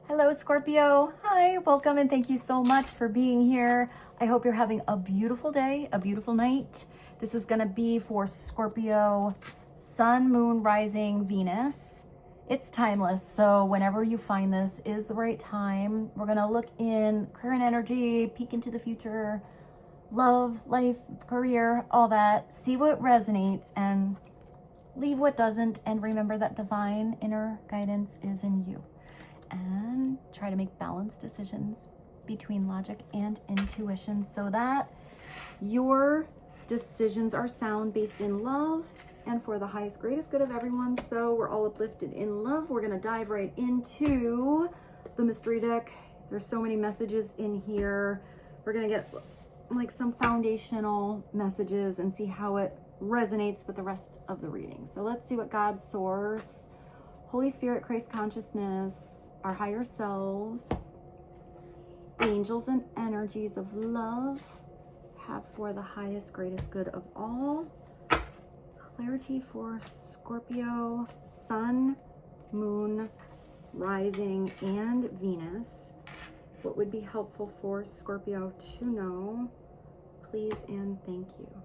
Hello, Scorpio. Hi, welcome, and thank you so much for being here. I hope you're having a beautiful day, a beautiful night. This is going to be for Scorpio, Sun, Moon, Rising, Venus. It's timeless, so whenever you find this is the right time. We're going to look in current energy, peek into the future, love, life, career, all that. See what resonates and leave what doesn't, and remember that divine inner guidance is in you. And try to make balanced decisions between logic and intuition so that your decisions are sound, based in love and for the highest, greatest good of everyone. So we're all uplifted in love. We're going to dive right into the mystery deck. There's so many messages in here. We're going to get like some foundational messages and see how it resonates with the rest of the reading. So let's see what God's source, Holy Spirit, Christ consciousness, our higher selves, angels and energies of love have for the highest, greatest good of all. Clarity for Scorpio, Sun, Moon, Rising, and Venus. What would be helpful for Scorpio to know? Please and thank you.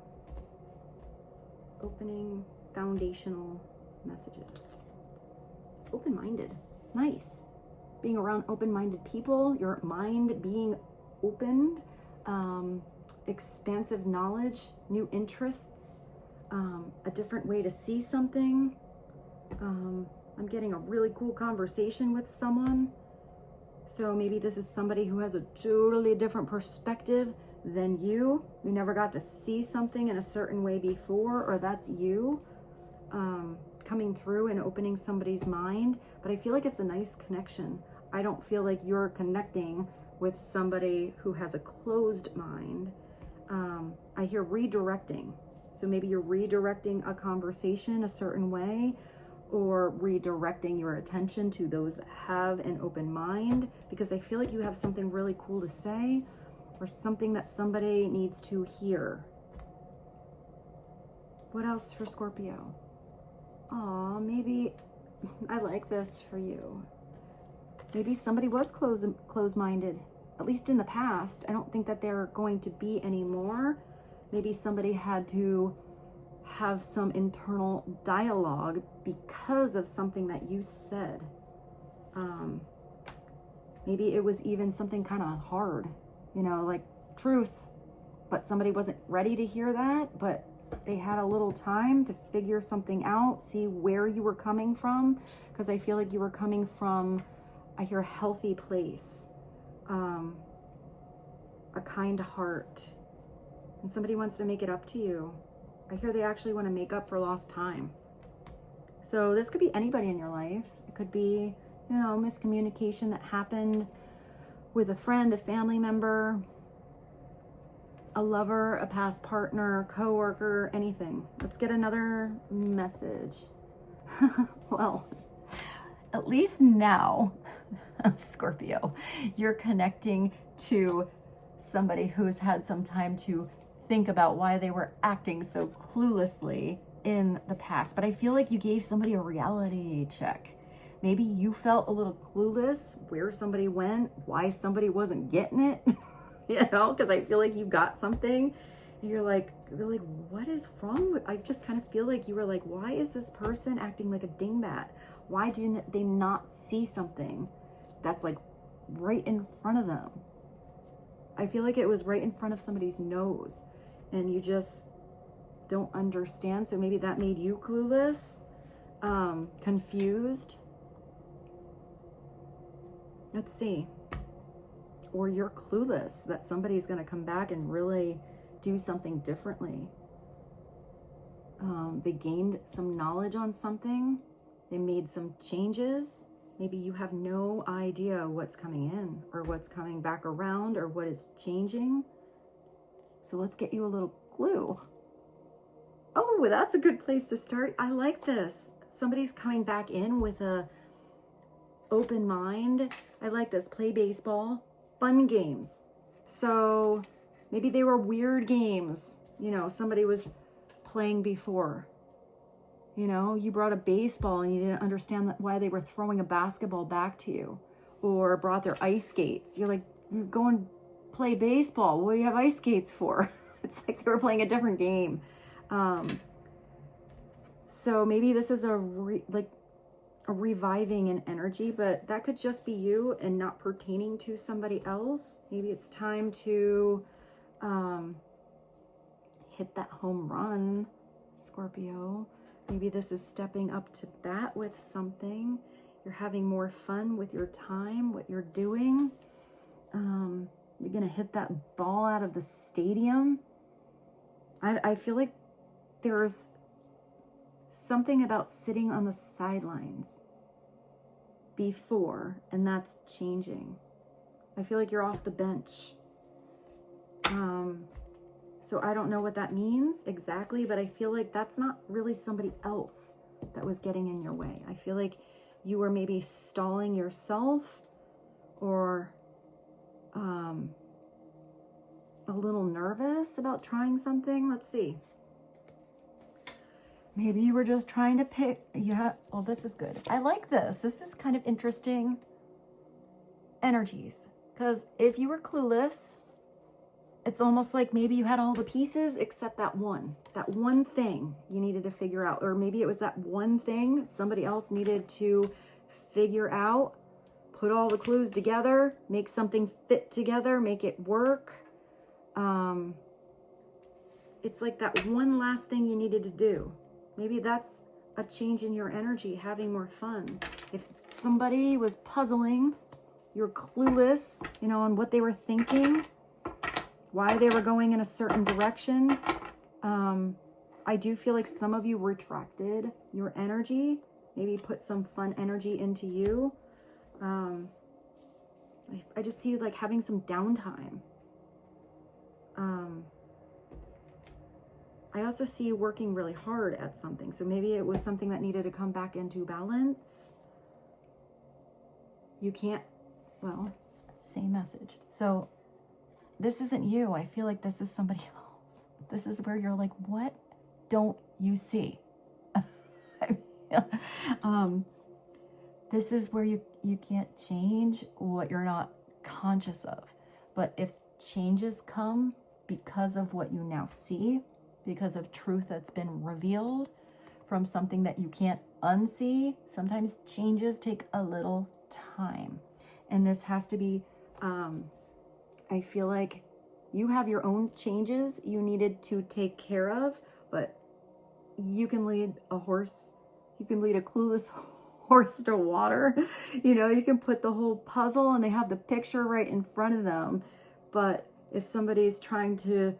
Opening foundational messages. Open-minded, nice. Being around open-minded people, your mind being opened, expansive knowledge, new interests, a different way to see something. I'm getting a really cool conversation with someone. So maybe this is somebody who has a totally different perspective than you. You never got to see something in a certain way before, or that's you. Coming through and opening somebody's mind, but I feel like it's a nice connection. I don't feel like you're connecting with somebody who has a closed mind. I hear redirecting. So maybe you're redirecting a conversation a certain way, or redirecting your attention to those that have an open mind, because I feel like you have something really cool to say, or something that somebody needs to hear. What else for Scorpio? Aw, maybe I like this for you. Maybe somebody was closed-minded, at least in the past. I don't think that they're going to be anymore. Maybe somebody had to have some internal dialogue because of something that you said. Maybe it was even something kind of hard, like truth, but somebody wasn't ready to hear that, but they had a little time to figure something out, see where you were coming from, because I feel like you were coming from, I hear, a healthy place, a kind heart, and somebody wants to make it up to you. I hear they actually want to make up for lost time. So this could be anybody in your life. It could be, miscommunication that happened with a friend, a family member, a lover, a past partner, coworker, anything. Let's get another message. Well, at least now, Scorpio, you're connecting to somebody who's had some time to think about why they were acting so cluelessly in the past. But I feel like you gave somebody a reality check. Maybe you felt a little clueless where somebody went, why somebody wasn't getting it. Because I feel like you got something and you're like, what is wrong with, I just kind of feel like you were like, why is this person acting like a dingbat? Why didn't they not see something that's like right in front of them? I feel like it was right in front of somebody's nose and you just don't understand. So maybe that made you clueless, confused. Let's see. Or you're clueless that somebody's going to come back and really do something differently. They gained some knowledge on something. They made some changes. Maybe you have no idea what's coming in or what's coming back around or what is changing. So let's get you a little clue. Oh, that's a good place to start. I like this. Somebody's coming back in with a open mind. I like this. Play baseball. Fun games. So maybe they were weird games, somebody was playing before. You brought a baseball and you didn't understand why they were throwing a basketball back to you. or brought their ice skates. You're like, you're going play baseball. What do you have ice skates for? It's like they were playing a different game. So maybe this is a reviving an energy, but that could just be you and not pertaining to somebody else. Maybe it's time to hit that home run, Scorpio. Maybe this is stepping up to bat with something. You're having more fun with your time, what you're doing. You're gonna hit that ball out of the stadium. I feel like there's something about sitting on the sidelines before, and that's changing. I feel like you're off the bench. So I don't know what that means exactly, but I feel like that's not really somebody else that was getting in your way. I feel like you were maybe stalling yourself, or a little nervous about trying something. Let's see. Maybe you were just trying to pick. Oh, this is good. I like this. This is kind of interesting energies. Because if you were clueless, it's almost like maybe you had all the pieces except that one thing you needed to figure out. Or maybe it was that one thing somebody else needed to figure out, put all the clues together, make something fit together, make it work. It's like that one last thing you needed to do. Maybe that's a change in your energy, having more fun. If somebody was puzzling, you're clueless, on what they were thinking, why they were going in a certain direction. I do feel like some of you retracted your energy, maybe put some fun energy into you. I just see like having some downtime. I also see you working really hard at something. So maybe it was something that needed to come back into balance. You can't, same message. So this isn't you. I feel like this is somebody else. This is where you're like, what don't you see? This is where you can't change what you're not conscious of. But if changes come because of what you now see, because of truth that's been revealed from something that you can't unsee, sometimes changes take a little time. And this has to be, I feel like you have your own changes you needed to take care of, but you can lead a horse, you can lead a clueless horse to water. You can put the whole puzzle and they have the picture right in front of them. But if somebody's trying to,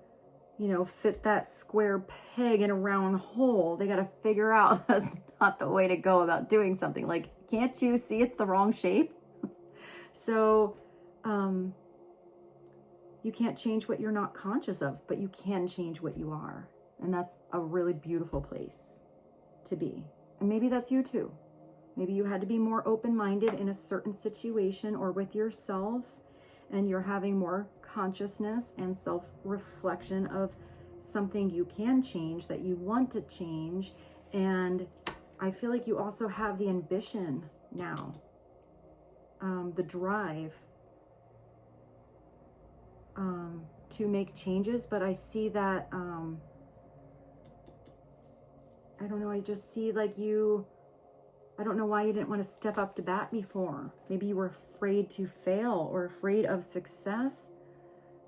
fit that square peg in a round hole, they got to figure out that's not the way to go about doing something. Like, can't you see it's the wrong shape? So, you can't change what you're not conscious of, but you can change what you are. And that's a really beautiful place to be. And maybe that's you too. Maybe you had to be more open-minded in a certain situation or with yourself, and you're having more consciousness and self-reflection of something you can change, that you want to change. And I feel like you also have the ambition now, the drive to make changes. But I see that, I don't know, I just see like I don't know why you didn't want to step up to bat before. Maybe you were afraid to fail or afraid of success,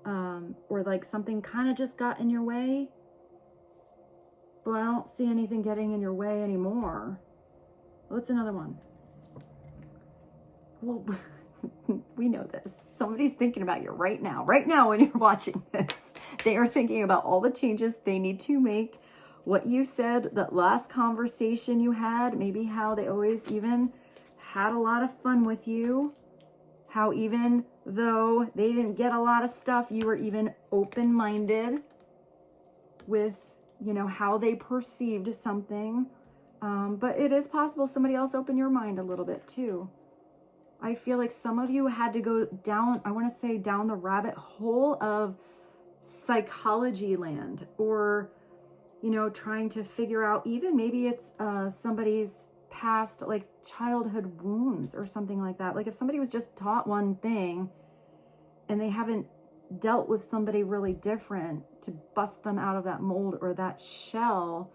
or like something kind of just got in your way. But I don't see anything getting in your way anymore. What's another one? Well, we know this. Somebody's thinking about you right now. Right now when you're watching this, they are thinking about all the changes they need to make. What you said, that last conversation you had, maybe how they always even had a lot of fun with you. How even though they didn't get a lot of stuff, you were even open-minded with, how they perceived something. But it is possible somebody else opened your mind a little bit too. I feel like some of you had to go down, I want to say down the rabbit hole of psychology land, or trying to figure out, even maybe it's somebody's past like childhood wounds or something like that. Like if somebody was just taught one thing and they haven't dealt with somebody really different to bust them out of that mold or that shell,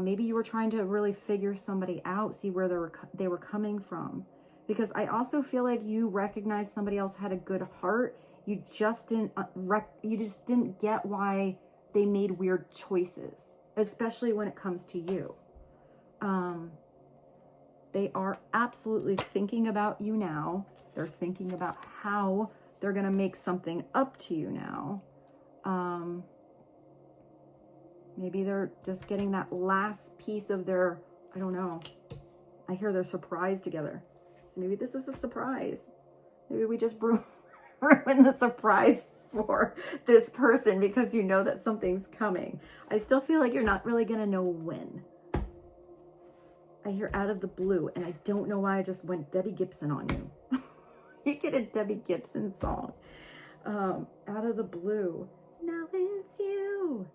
maybe you were trying to really figure somebody out, see where they were coming from. Because I also feel like you recognized somebody else had a good heart. You just didn't get why they made weird choices, especially when it comes to you. They are absolutely thinking about you now. They're thinking about how they're going to make something up to you now. Maybe they're just getting that last piece of their, I don't know. I hear they're surprised together. So maybe this is a surprise. Maybe we just ruin the surprise for this person because you know that something's coming. I still feel like you're not really going to know when. I hear out of the blue, and I don't know why I just went Debbie Gibson on you. You get a Debbie Gibson song. Out of the blue. Now it's you.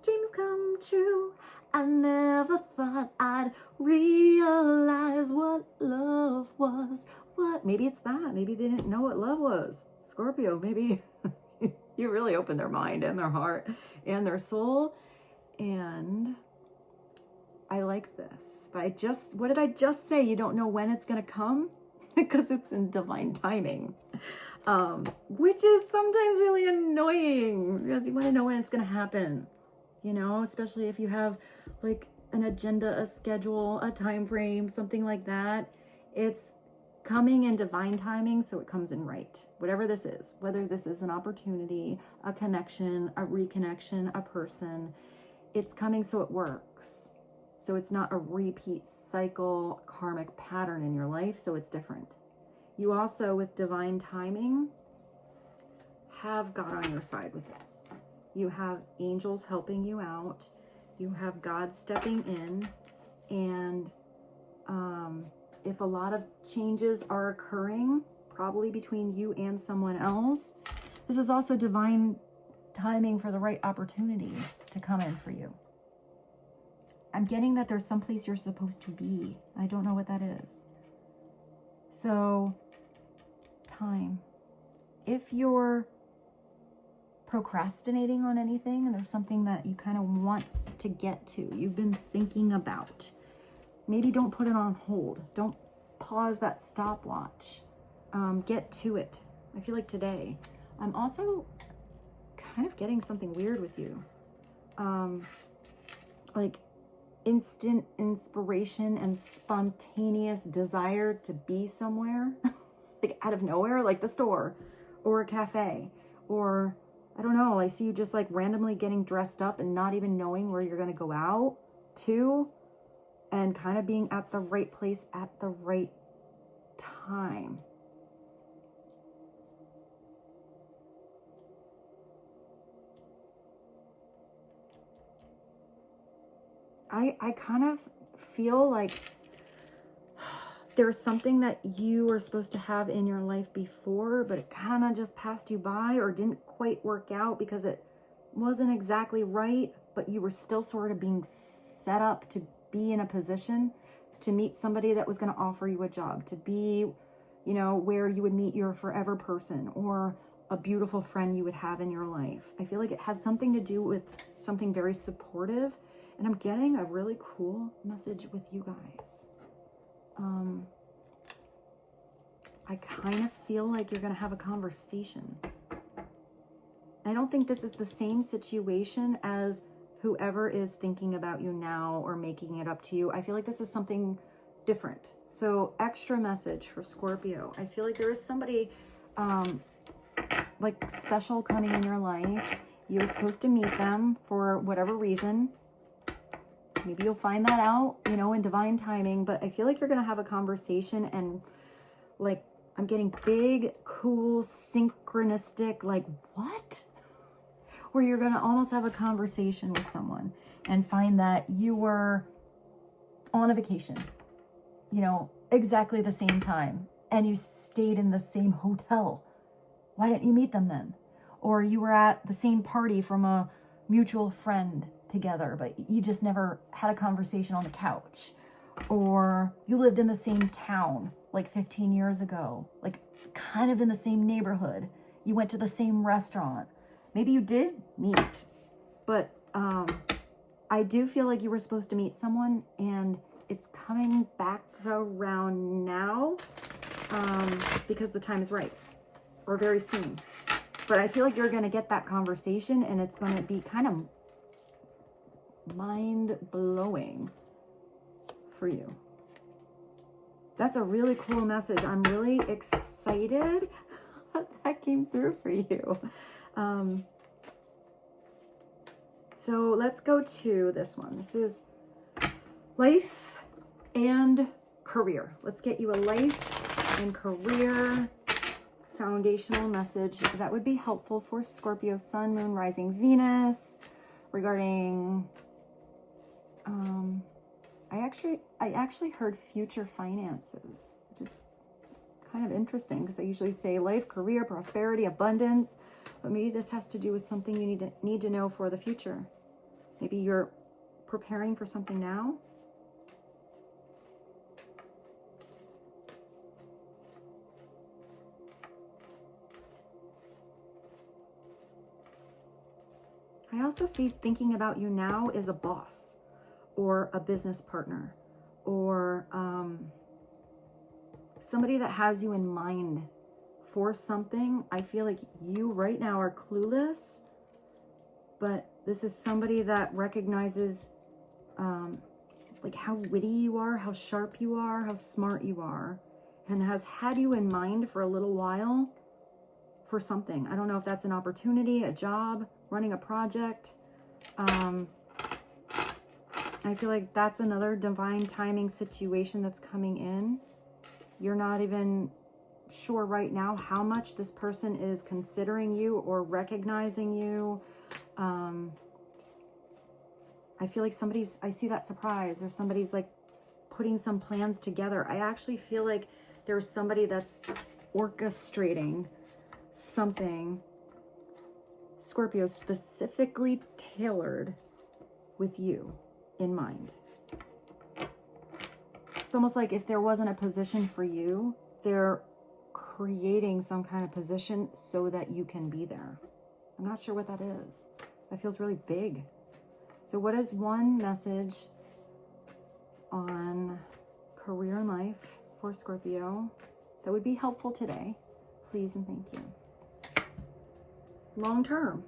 Dreams come true. I never thought I'd realize what love was. What? Maybe it's that. Maybe they didn't know what love was. Scorpio, maybe you really opened their mind and their heart and their soul. And I like this. But what did I just say? You don't know when it's going to come? Because it's in divine timing. Which is sometimes really annoying because you want to know when it's going to happen. You know, especially if you have like an agenda, a schedule, a time frame, something like that. It's coming in divine timing, so it comes in right. Whatever this is, whether this is an opportunity, a connection, a reconnection, a person, it's coming so it works. So it's not a repeat cycle, karmic pattern in your life, so it's different. You also, with divine timing, have God on your side with this. You have angels helping you out. You have God stepping in. And if a lot of changes are occurring, probably between you and someone else, this is also divine timing for the right opportunity to come in for you. I'm getting that there's someplace you're supposed to be. I don't know what that is. So, time. If you're procrastinating on anything and there's something that you kind of want to get to, you've been thinking about, maybe don't put it on hold. Don't pause that stopwatch. Get to it. I feel like today. I'm also kind of getting something weird with you. Like instant inspiration and spontaneous desire to be somewhere, like out of nowhere, like the store or a cafe, or I don't know, I see you just like randomly getting dressed up and not even knowing where you're going to go out to, and kind of being at the right place at the right time. I kind of feel like there's something that you were supposed to have in your life before, but it kind of just passed you by or didn't quite work out because it wasn't exactly right, but you were still sort of being set up to be in a position to meet somebody that was going to offer you a job, to be, you know, where you would meet your forever person or a beautiful friend you would have in your life. I feel like it has something to do with something very supportive. And I'm getting a really cool message with you guys. I kind of feel like you're going to have a conversation. I don't think this is the same situation as whoever is thinking about you now or making it up to you. I feel like this is something different. So extra message for Scorpio. I feel like there is somebody like special coming in your life. You're supposed to meet them for whatever reason. Maybe you'll find that out, you know, in divine timing. But I feel like you're going to have a conversation and like, I'm getting big, cool, synchronistic, like what? Where you're going to almost have a conversation with someone and find that you were on a vacation, you know, exactly the same time. And you stayed in the same hotel. Why didn't you meet them then? Or you were at the same party from a mutual friend together, but you just never had a conversation on the couch. or you lived in the same town like 15 years ago, like kind of in the same neighborhood. You went to the same restaurant. Maybe you did meet, but I do feel like you were supposed to meet someone and it's coming back around now because the time is right, or very soon. But I feel like you're going to get that conversation and it's going to be kind of mind-blowing for you. That's a really cool message. I'm really excited that came through for you. So let's go to this one. This is life and career. Let's get you a life and career foundational message that would be helpful for Scorpio, Sun, Moon, Rising, Venus regarding, I actually heard future finances, which is kind of interesting because I usually say life, career, prosperity, abundance, but maybe this has to do with something you need to know for the future. Maybe you're preparing for something now. I also see thinking about you now as a boss or a business partner or somebody that has you in mind for something. I feel like you right now are clueless, but this is somebody that recognizes like how witty you are, how sharp you are, how smart you are, and has had you in mind for a little while for something. I don't know if that's an opportunity, a job, running a project. I feel like that's another divine timing situation that's coming in. You're not even sure right now how much this person is considering you or recognizing you. I feel like I see that surprise, or somebody's like putting some plans together. I actually feel like there's somebody that's orchestrating something, Scorpio, specifically tailored with you in mind. It's almost like if there wasn't a position for you, they're creating some kind of position so that you can be there. I'm not sure what that is. That feels really big. So what is one message on career and life for Scorpio that would be helpful today? Please and thank you. Long term.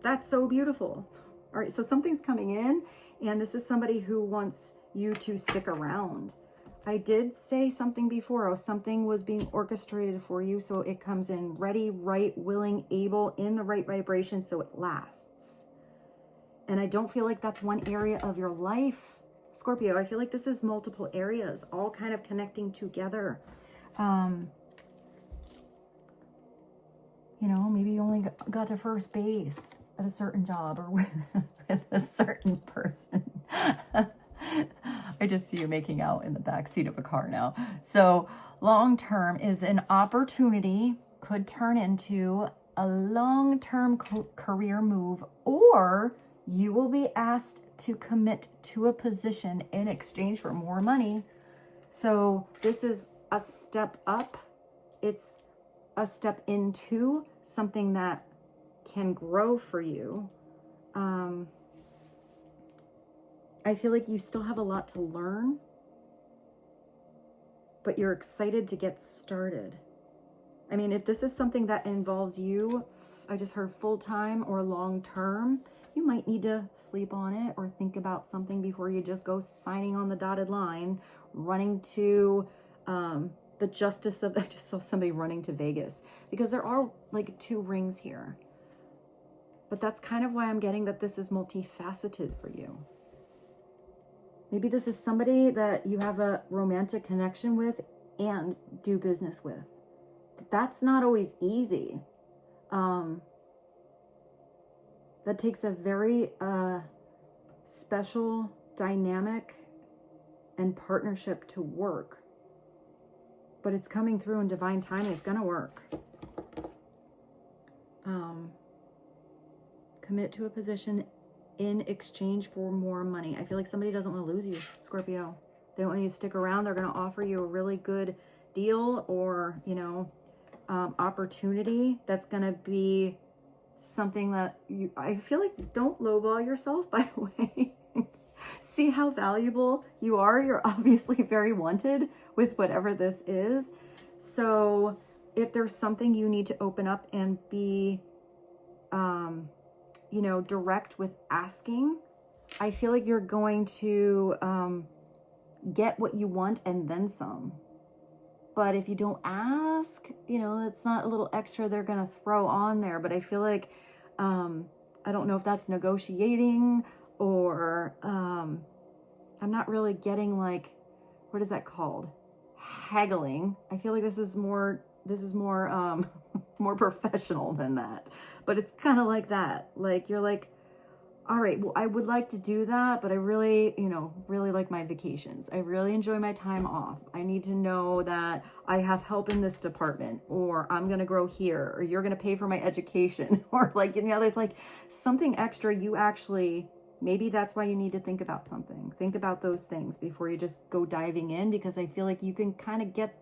That's so beautiful. All right, so something's coming in, and this is somebody who wants you to stick around. I did say something before, something was being orchestrated for you, so it comes in ready, right, willing, able, in the right vibration, so it lasts. And I don't feel like that's one area of your life, Scorpio. I feel like this is multiple areas, all kind of connecting together. You know, maybe you only got to first base at a certain job or with a certain person. I just see you making out in the back seat of a car now. So long term is an opportunity, could turn into a long-term career move, or you will be asked to commit to a position in exchange for more money. So this is a step up. It's a step into something that can grow for you. I feel like you still have a lot to learn, but you're excited to get started. I mean, if this is something that involves you, I just heard full-time or long-term, you might need to sleep on it or think about something before you just go signing on the dotted line, running to the justice of, I just saw somebody running to Vegas, because there are like 2 rings here. But that's kind of why I'm getting that this is multifaceted for you. Maybe this is somebody that you have a romantic connection with and do business with. But that's not always easy. That takes a very special dynamic and partnership to work. But it's coming through in divine timing. It's going to work. Commit to a position in exchange for more money. I feel like somebody doesn't want to lose you, Scorpio. They don't want you to stick around. They're going to offer you a really good deal or, you know, opportunity that's going to be something that you, I feel like, don't lowball yourself, by the way. See how valuable you are. You're obviously very wanted with whatever this is. So if there's something you need to open up and be, you know, direct with asking, I feel like you're going to get what you want and then some. But if you don't ask, you know, it's not a little extra they're going to throw on there. But I feel like, I don't know if that's negotiating or I'm not really getting, like, what is that called? Haggling. I feel like this is more more professional than that. But it's kind of like that. Like, you're like, all right, well, I would like to do that, but I really, you know, really like my vacations. I really enjoy my time off. I need to know that I have help in this department, or I'm going to grow here, or you're going to pay for my education, or like, you know, there's like something extra you actually, maybe that's why you need to think about something. Think about those things before you just go diving in, because I feel like you can kind of get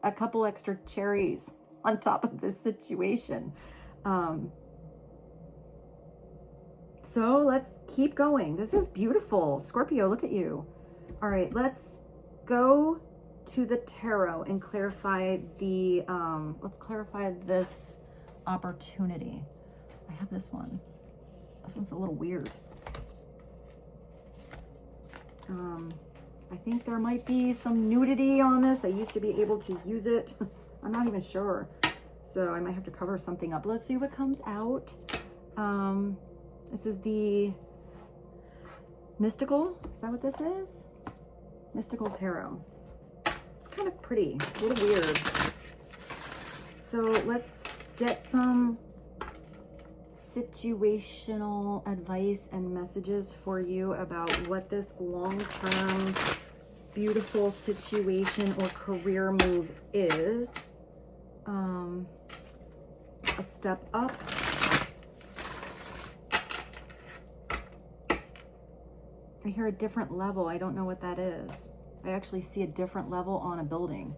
a couple extra cherries on top of this situation. So let's keep going. This is beautiful. Scorpio, look at you. All right, let's go to the tarot and clarify the, let's clarify this opportunity. I have this one. This one's a little weird. I think there might be some nudity on this. I used to be able to use it. I'm not even sure. So I might have to cover something up. Let's see what comes out. This is the Mystical. Is that what this is? Mystical Tarot. It's kind of pretty. It's a little weird. So let's get some situational advice and messages for you about what this long-term beautiful situation or career move is. A step up. I hear a different level. I don't know what that is. I actually see a different level on a building.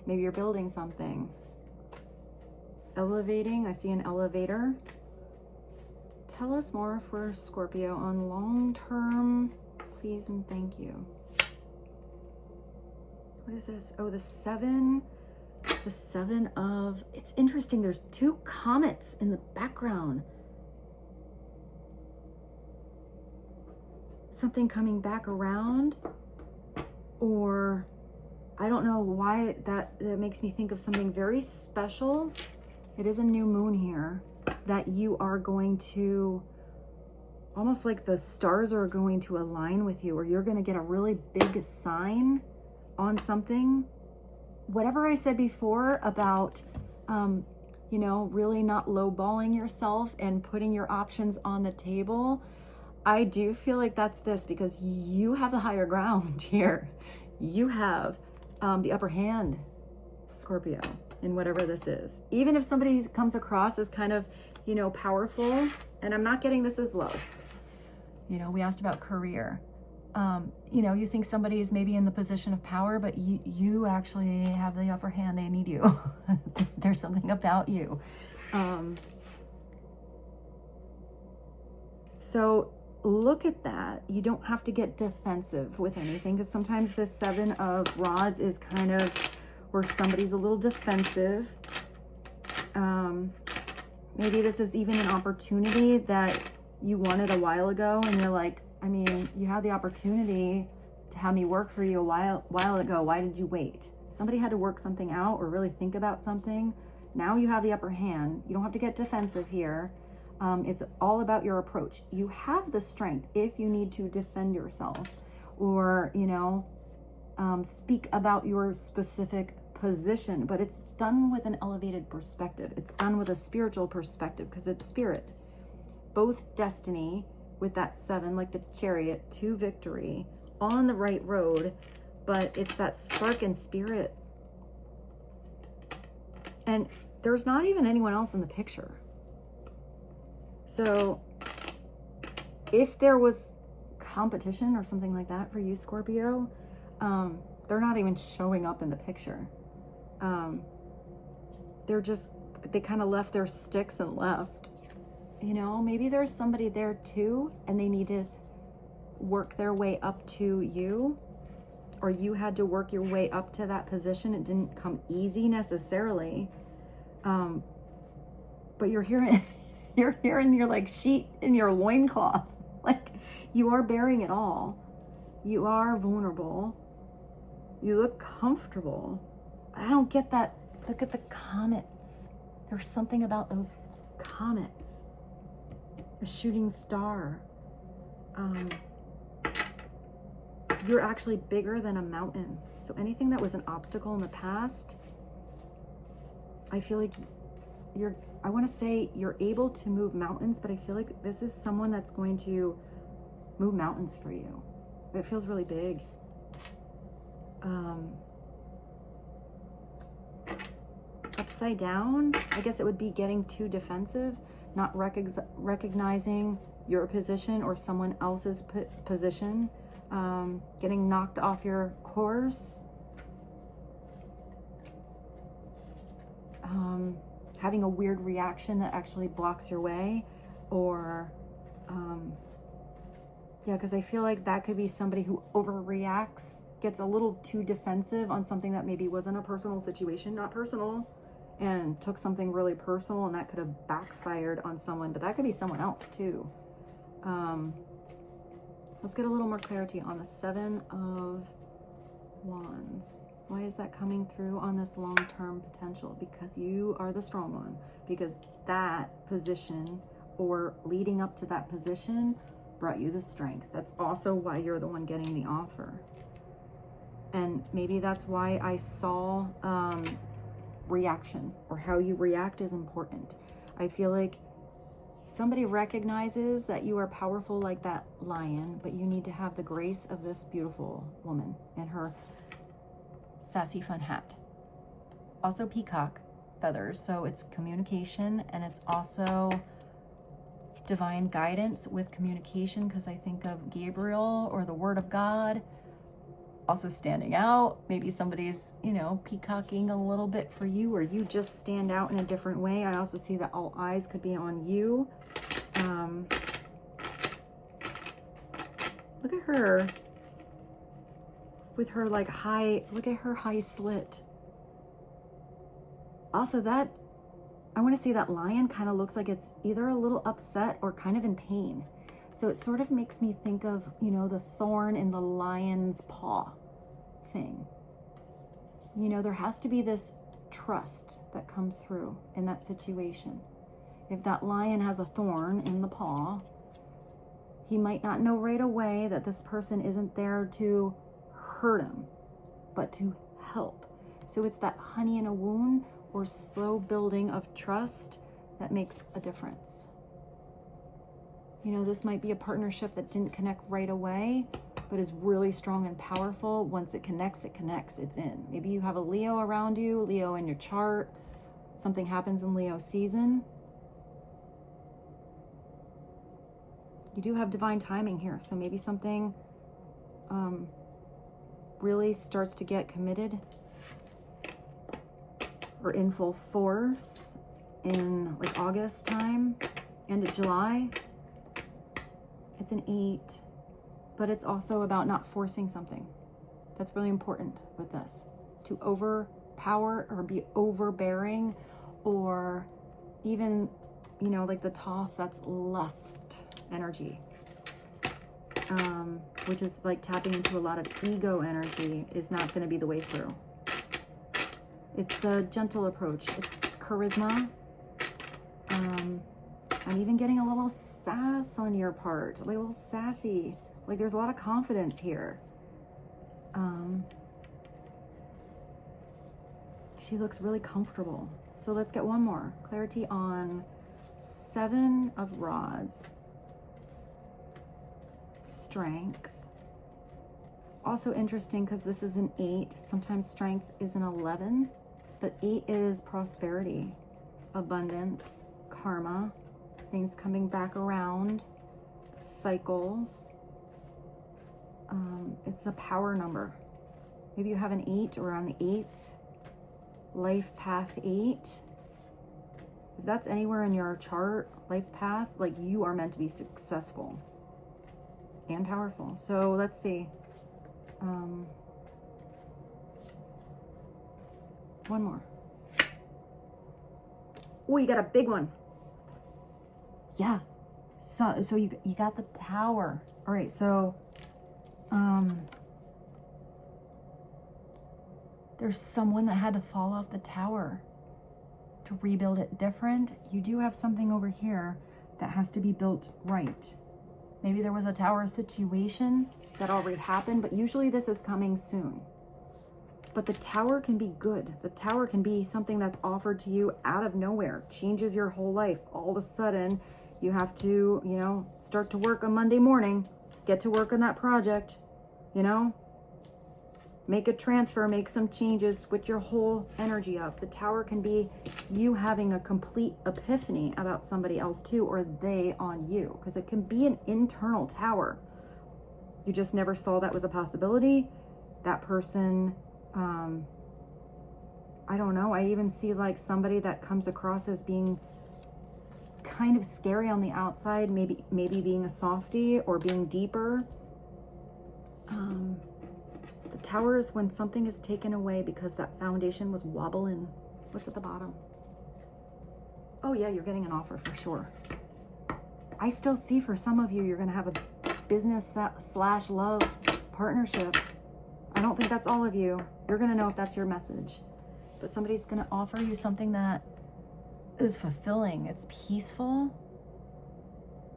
Maybe you're building something. Elevating. I see an elevator. Tell us more for Scorpio on long-term, please and thank you. What is this? Oh, the seven of, it's interesting. There's two comets in the background. Something coming back around, or I don't know why that makes me think of something very special. It is a new moon here that you are going to, almost like the stars are going to align with you, or you're going to get a really big sign on something. Whatever I said before about, you know, really not lowballing yourself and putting your options on the table, I do feel like that's this, because you have the higher ground here. You have the upper hand, Scorpio, in whatever this is. Even if somebody comes across as kind of, you know, powerful, and I'm not getting this as low. You know, we asked about career. You know, you think somebody is maybe in the position of power, but you actually have the upper hand. They need you. There's something about you. So look at that. You don't have to get defensive with anything, because sometimes the seven of rods is kind of where somebody's a little defensive. Maybe this is even an opportunity that you wanted a while ago, and you're like, I mean, you had the opportunity to have me work for you a while ago. Why did you wait? Somebody had to work something out or really think about something. Now you have the upper hand. You don't have to get defensive here. It's all about your approach. You have the strength if you need to defend yourself, or, you know, speak about your specific position, but it's done with an elevated perspective. It's done with a spiritual perspective, because it's spirit. Both destiny with that seven, like the Chariot, to victory on the right road, but it's that spark and spirit. And there's not even anyone else in the picture. So if there was competition or something like that for you, Scorpio. They're not even showing up in the picture. They kind of left their sticks and left. You know, maybe there's somebody there too, and they need to work their way up to you, or you had to work your way up to that position. It didn't come easy necessarily. But you're hearing, you're hearing your like sheet in your loincloth. Like, you are bearing it all. You are vulnerable. You look comfortable. I don't get that. Look at the comets. There's something about those comets. A shooting star. You're actually bigger than a mountain. So anything that was an obstacle in the past, I feel like I want to say you're able to move mountains, but I feel like this is someone that's going to move mountains for you. It feels really big. Upside down, I guess it would be getting too defensive, not recognizing your position or someone else's position, getting knocked off your course, having a weird reaction that actually blocks your way, or yeah, because I feel like that could be somebody who overreacts, gets a little too defensive on something that maybe wasn't a personal situation, not personal, and took something really personal, and that could have backfired on someone, but that could be someone else too. Let's get a little more clarity on the Seven of Wands. Why is that coming through on this long-term potential? Because you are the strong one. Because that position, or leading up to that position, brought you the strength. That's also why you're the one getting the offer. And maybe that's why I saw reaction, or how you react is important. I feel like somebody recognizes that you are powerful like that lion, but you need to have the grace of this beautiful woman in her sassy fun hat. Also peacock feathers, so it's communication, and it's also divine guidance with communication, because I think of Gabriel or the Word of God also standing out. Maybe somebody's, you know, peacocking a little bit for you, or you just stand out in a different way. I also see that all eyes could be on you. Look at her with her like high, look at her high slit. Also, that, I want to say that lion kind of looks like it's either a little upset or kind of in pain. So it sort of makes me think of, you know, the thorn in the lion's paw thing. You know, there has to be this trust that comes through in that situation. If that lion has a thorn in the paw, he might not know right away that this person isn't there to hurt him, but to help. So it's that honey in a wound, or slow building of trust, that makes a difference. You know, this might be a partnership that didn't connect right away, but is really strong and powerful. Once it connects, it's in. Maybe you have a Leo around you, Leo in your chart. Something happens in Leo season. You do have divine timing here, so maybe something really starts to get committed or in full force in like August time, end of July. It's an 8, but it's also about not forcing something. That's really important with this. To overpower or be overbearing, or even, you know, like the Thoth, that's lust energy, which is like tapping into a lot of ego energy, is not going to be the way through. It's the gentle approach. It's charisma. I'm even getting a little sass on your part, like a little sassy. Like there's a lot of confidence here. She looks really comfortable. So let's get one more. Clarity on Seven of Rods. Strength. Also interesting because this is an 8. Sometimes strength is an 11. But 8 is prosperity, abundance, karma, things coming back around, cycles. It's a power number. Maybe you have an 8 or on the 8th. Life path 8. If that's anywhere in your chart, life path, like you are meant to be successful and powerful. So let's see. One more. Oh, you got a big one. Yeah. So you got the Tower. All right. So, there's someone that had to fall off the tower to rebuild it different. You do have something over here that has to be built right. Maybe there was a tower situation that already happened, but usually this is coming soon. But the tower can be good. The tower can be something that's offered to you out of nowhere, changes your whole life. All of a sudden, you have to, you know, start to work on Monday morning, get to work on that project, you know, make a transfer, make some changes, switch your whole energy up. The Tower can be you having a complete epiphany about somebody else too, or they on you, because it can be an internal tower. You just never saw that was a possibility. That person, I don't know. I even see like somebody that comes across as being kind of scary on the outside, maybe being a softie or being deeper. The Tower is when something is taken away because that foundation was wobbling. What's at the bottom? Oh yeah, you're getting an offer for sure. I still see for some of you, you're going to have a business / love partnership. I don't think that's all of you. You're going to know if that's your message. But somebody's going to offer you something that is fulfilling. It's peaceful.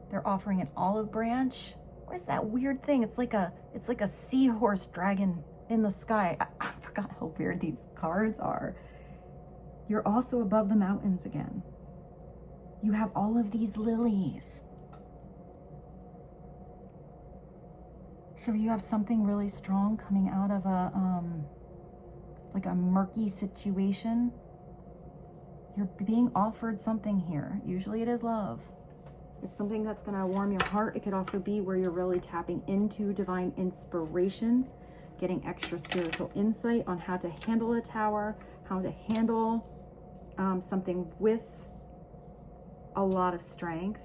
They're offering an olive branch. What is that weird thing? It's like a seahorse dragon in the sky. I forgot how weird these cards are. You're also above the mountains again. You have all of these lilies. So you have something really strong coming out of like a murky situation. You're being offered something here. Usually it is love. It's something that's going to warm your heart. It could also be where you're really tapping into divine inspiration, getting extra spiritual insight on how to handle a tower, how to handle something with a lot of strength.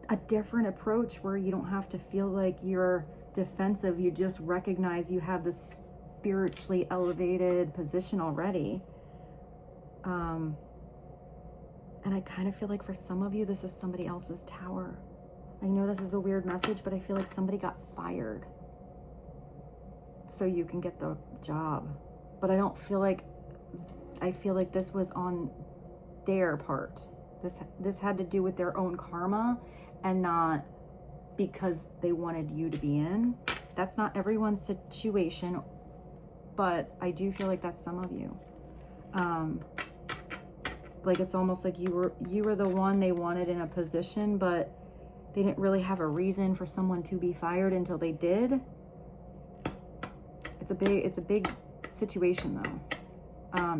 A different approach where you don't have to feel like you're defensive. You just recognize you have this spiritually elevated position already. And I kind of feel like for some of you, this is somebody else's tower. I know this is a weird message, but I feel like somebody got fired so you can get the job. But I don't feel like, I feel like this was on their part. This had to do with their own karma and not because they wanted you to be in. That's not everyone's situation, but I do feel like that's some of you. Like it's almost like you were the one they wanted in a position, but they didn't really have a reason for someone to be fired until they did. It's a big situation though.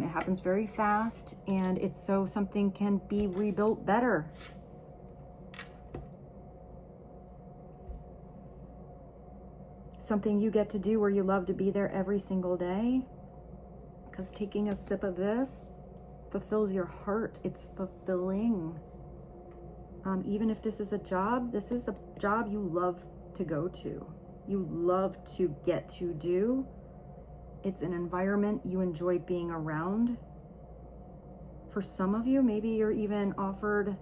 It happens very fast, and it's so something can be rebuilt better. Something you get to do where you love to be there every single day. Because taking a sip of this fulfills your heart. It's fulfilling. Even if this is a job you love to go to. You love to get to do. It's an environment you enjoy being around. For some of you, maybe you're even offered,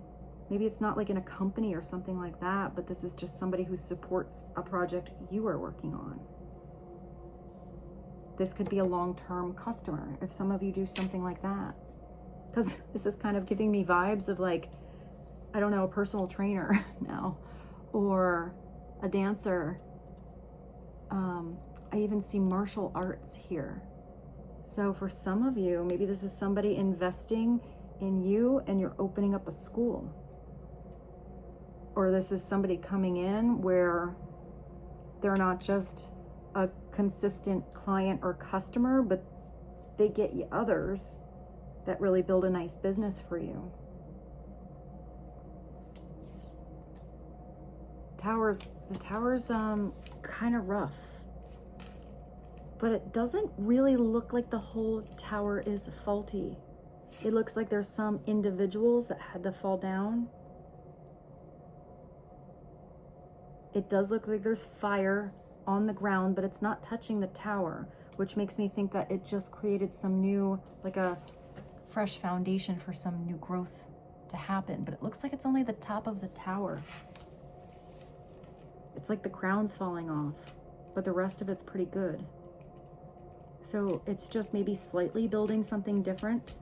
maybe it's not like in a company or something like that, but this is just somebody who supports a project you are working on. This could be a long-term customer if some of you do something like that. Because this is kind of giving me vibes of like, I don't know, a personal trainer now, or a dancer. I even see martial arts here. So for some of you, maybe this is somebody investing in you and you're opening up a school. Or this is somebody coming in where they're not just a consistent client or customer, but they get you others that really build a nice business for you. the tower's kind of rough. But it doesn't really look like the whole tower is faulty. It looks like there's some individuals that had to fall down. It does look like there's fire on the ground, but it's not touching the tower, which makes me think that it just created some new, like a fresh foundation for some new growth to happen. But it looks like it's only the top of the tower. It's like the crown's falling off, but the rest of it's pretty good. So it's just maybe slightly building something different.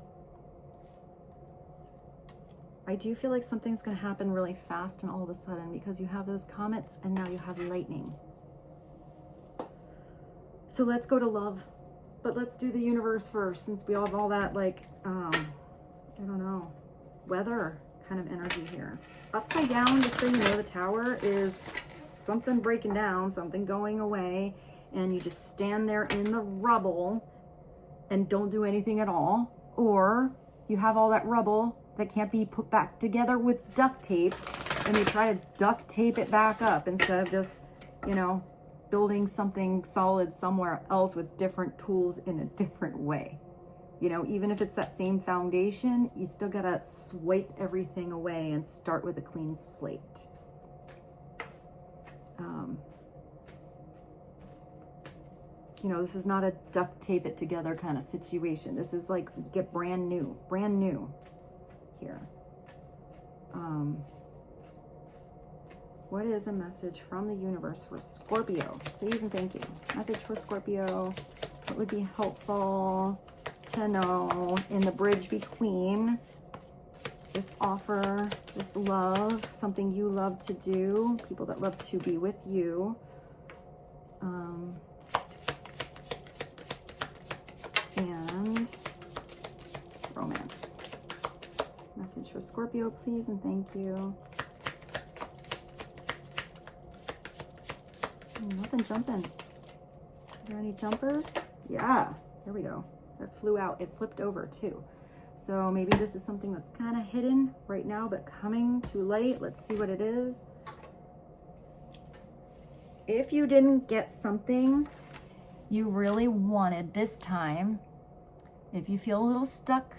I do feel like something's going to happen really fast and all of a sudden, because you have those comets and now you have lightning. So let's go to love, but let's do the universe first, since we all have all that, like, I don't know, weather kind of energy here. Upside down, just so you know, the tower is something breaking down, something going away, and you just stand there in the rubble and don't do anything at all. Or you have all that rubble that can't be put back together with duct tape, and you try to duct tape it back up instead of just, you know, building something solid somewhere else with different tools in a different way. You know, even if it's that same foundation, you still gotta swipe everything away and start with a clean slate. You know, this is not a duct tape it together kind of situation. This is like, you get brand new here. What is a message from the universe for Scorpio? Please and thank you. Message for Scorpio. What would be helpful to know in the bridge between this offer, this love, something you love to do, people that love to be with you, and romance. Message for Scorpio, please and thank you. Nothing jumping. Are there any jumpers? Yeah, there we go. That flew out. It flipped over too. So maybe this is something that's kind of hidden right now, but coming to light. Let's see what it is. If you didn't get something you really wanted this time, if you feel a little stuck,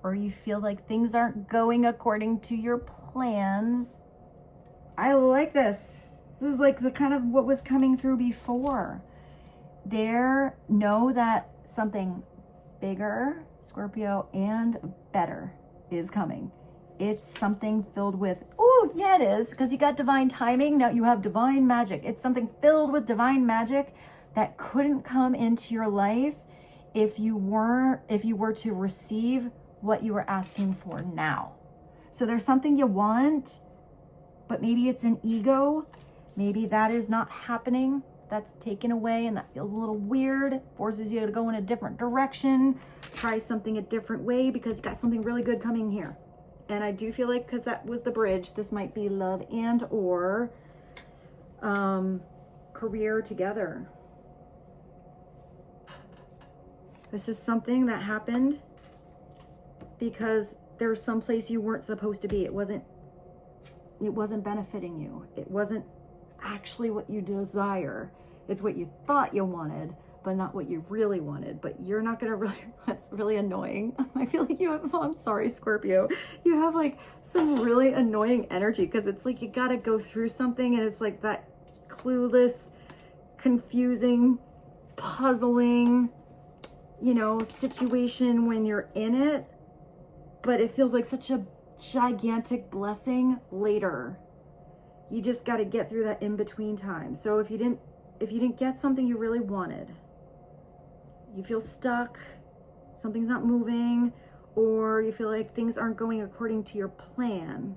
or you feel like things aren't going according to your plans, I like this. This is like the kind of what was coming through before. Know that something bigger, Scorpio, and better is coming. It's something filled with, oh yeah, it is, because you got divine timing. Now you have divine magic. It's something filled with divine magic that couldn't come into your life if you were to receive what you were asking for now. So there's something you want, but maybe it's an ego. Maybe that is not happening. That's taken away, and that feels a little weird. Forces you to go in a different direction. Try something a different way, because you got something really good coming here. And I do feel like, because that was the bridge, this might be love and or career together. This is something that happened because there's some place you weren't supposed to be. It wasn't benefiting you. It wasn't actually what you desire. It's what you thought you wanted, but not what you really wanted. But you're not gonna really, that's really annoying. I feel like you have, oh, I'm sorry, Scorpio. You have like some really annoying energy, because it's like you gotta go through something, and it's like that clueless, confusing, puzzling, you know, situation when you're in it, but it feels like such a gigantic blessing later. You just got to get through that in-between time. So if you didn't get something you really wanted, you feel stuck, something's not moving, or you feel like things aren't going according to your plan,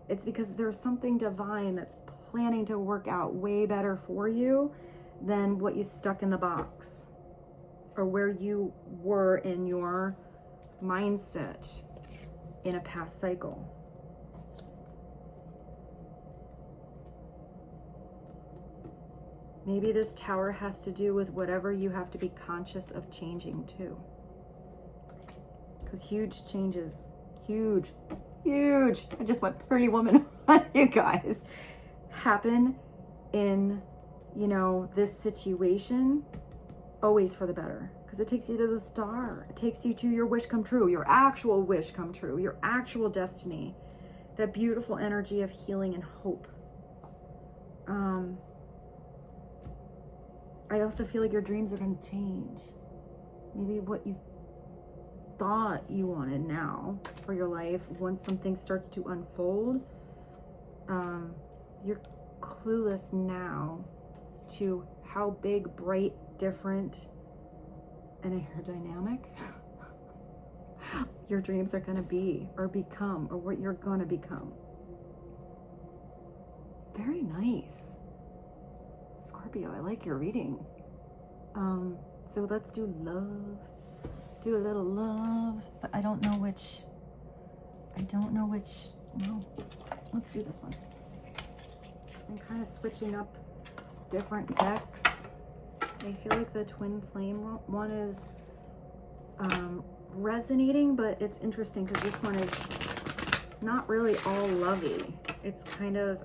it's because there's something divine that's planning to work out way better for you than what you stuck in the box, or where you were in your mindset in a past cycle. Maybe this tower has to do with whatever you have to be conscious of changing too. Because huge changes, huge. I just went Pretty Woman on you guys. happen in, you know, this situation, always for the better, because it takes you to the star. It takes you to your wish come true, your actual wish come true, your actual destiny, that beautiful energy of healing and hope. I also feel like your dreams are going to change. Maybe what you thought you wanted now for your life, once something starts to unfold, you're clueless now to how big, bright, different, and aerodynamic your dreams are going to be, or become, or what you're going to become. Very nice, Scorpio. I like your reading. So let's do love. Do a little love, but I don't know which. No, let's do this one. I'm kind of switching up different decks. I feel like the twin flame one is resonating, but it's interesting because this one is not really all lovey. It's kind of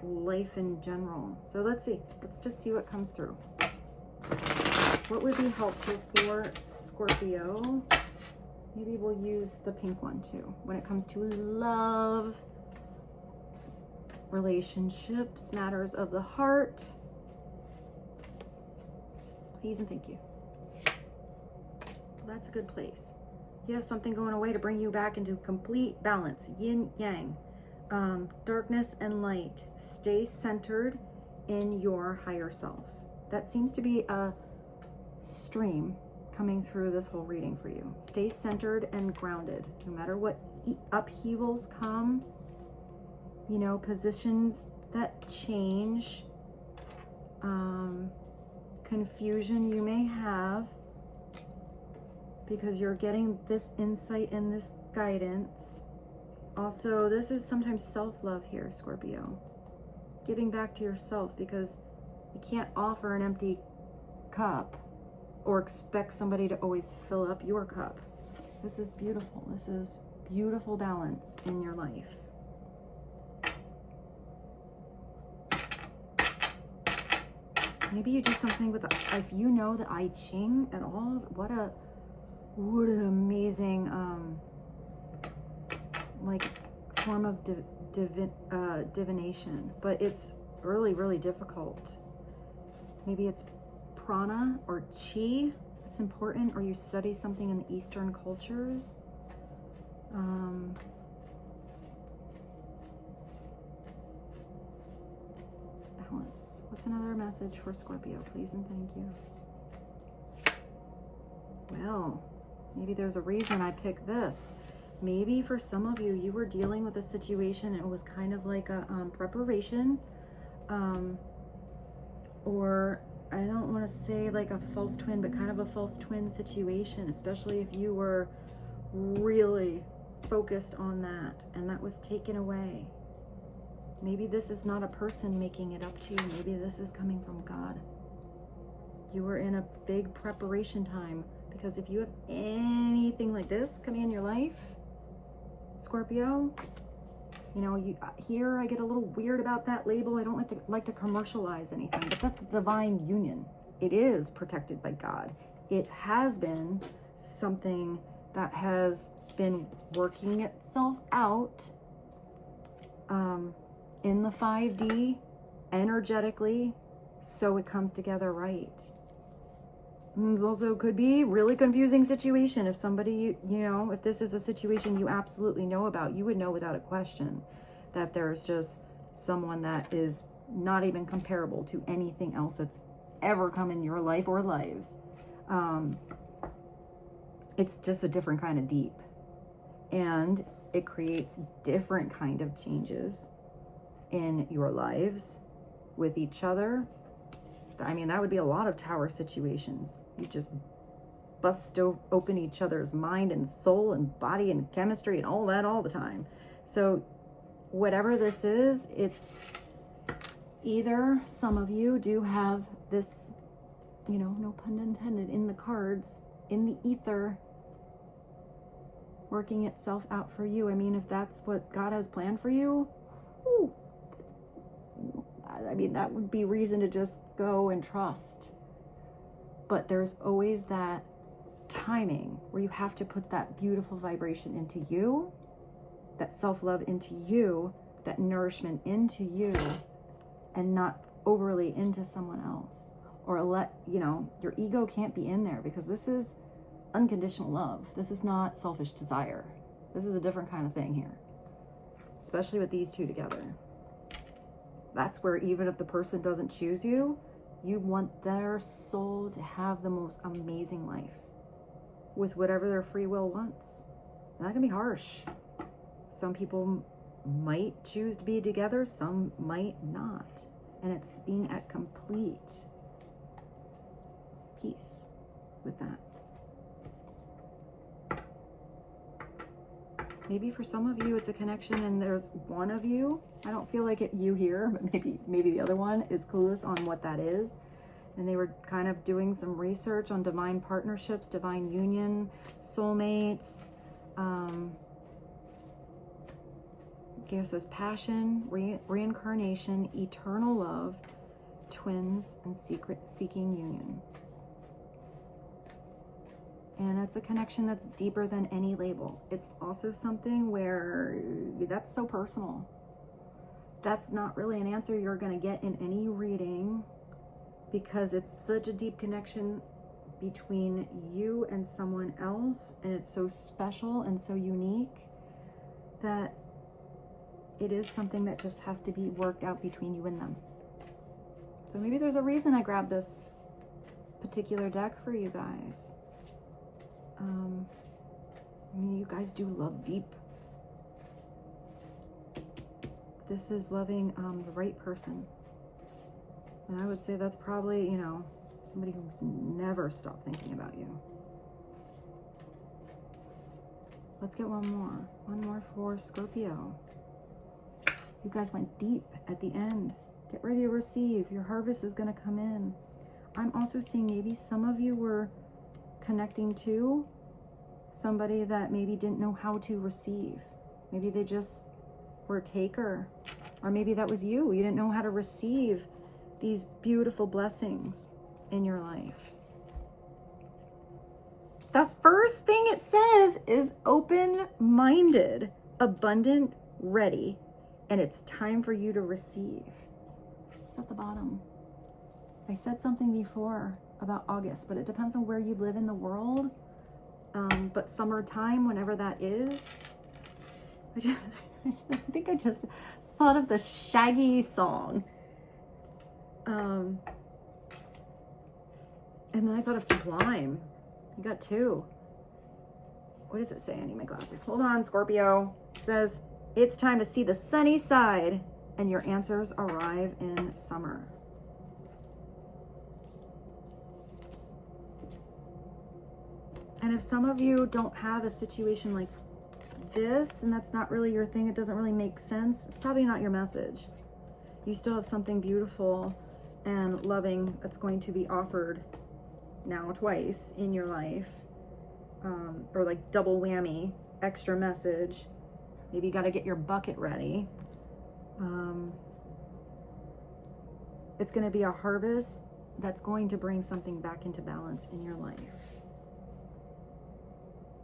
life in general. So let's see. Let's just see what comes through. What would be helpful for Scorpio? Maybe we'll use the pink one too. When it comes to love, relationships, matters of the heart. Please and thank you. Well, that's a good place. You have something going away to bring you back into complete balance. Yin, yang. Darkness and light. Stay centered in your higher self. That seems to be a stream coming through this whole reading for you. Stay centered and grounded. No matter what upheavals come, you know, positions that change, confusion you may have, because you're getting this insight and this guidance. Also, this is sometimes self-love here, Scorpio. Giving back to yourself, because you can't offer an empty cup or expect somebody to always fill up your cup. This is beautiful. This is beautiful balance in your life. Maybe you do something with, if you know the I Ching at all, what an amazing like form of divination, but it's really, really difficult. Maybe it's prana or chi that's important, or you study something in the Eastern cultures. Balance. What's another message for Scorpio, please and thank you? Well, maybe there's a reason I picked this. Maybe for some of you, you were dealing with a situation and it was kind of like a preparation, or I don't want to say like a false twin, but kind of a false twin situation, especially if you were really focused on that and that was taken away. Maybe this is not a person making it up to you. Maybe this is coming from God. You were in a big preparation time, because if you have anything like this coming in your life, Scorpio, you know, here I get a little weird about that label. I don't like to commercialize anything, but that's divine union. It is protected by God. It has been something that has been working itself out in the 5D energetically, so it comes together right. And it also could be really confusing situation. If somebody, you know, if this is a situation you absolutely know about, you would know without a question that there's just someone that is not even comparable to anything else that's ever come in your life or lives. It's just a different kind of deep, and it creates different kind of changes in your lives with each other. I mean, that would be a lot of tower situations. You just bust open each other's mind and soul and body and chemistry and all that all the time. So whatever this is, it's either some of you do have this, you know, no pun intended, in the cards, in the ether, working itself out for you. I mean, if that's what God has planned for you, whew, I mean, that would be reason to just go and trust. But there's always that timing where you have to put that beautiful vibration into you, that self-love into you, that nourishment into you, and not overly into someone else. Or let, you know, your ego can't be in there, because this is unconditional love. This is not selfish desire. This is a different kind of thing here, especially with these two together. That's where even if the person doesn't choose you, you want their soul to have the most amazing life with whatever their free will wants. And that can be harsh. Some people might choose to be together, some might not. And it's being at complete peace with that. Maybe for some of you it's a connection and there's one of you, I don't feel like you here, but maybe the other one is clueless on what that is. And they were kind of doing some research on divine partnerships, divine union, soulmates. Gives us passion, reincarnation, eternal love, twins, and seeking union. And it's a connection that's deeper than any label. It's also something where that's so personal. That's not really an answer you're going to get in any reading, because it's such a deep connection between you and someone else, and it's so special and so unique that it is something that just has to be worked out between you and them. So maybe there's a reason I grabbed this particular deck for you guys. I mean, you guys do love deep. This is loving the right person. And I would say that's probably, you know, somebody who's never stopped thinking about you. Let's get one more. One more for Scorpio. You guys went deep at the end. Get ready to receive. Your harvest is going to come in. I'm also seeing maybe some of you were connecting to somebody that maybe didn't know how to receive. Maybe they just were a taker. Or maybe that was you. You didn't know how to receive these beautiful blessings in your life. The first thing it says is open-minded, abundant, ready, and it's time for you to receive. It's at the bottom. I said something before about August, but it depends on where you live in the world. But summertime, whenever that is, I think I just thought of the SHAGGT song. And then I thought of Sublime. I got two. What does it say? I need my glasses. Hold on, Scorpio. It says, it's time to see the sunny side, and your answers arrive in summer. And if some of you don't have a situation like this, and that's not really your thing, it doesn't really make sense, it's probably not your message. You still have something beautiful and loving that's going to be offered now twice in your life, or like double whammy, extra message. Maybe you got to get your bucket ready. It's going to be a harvest that's going to bring something back into balance in your life.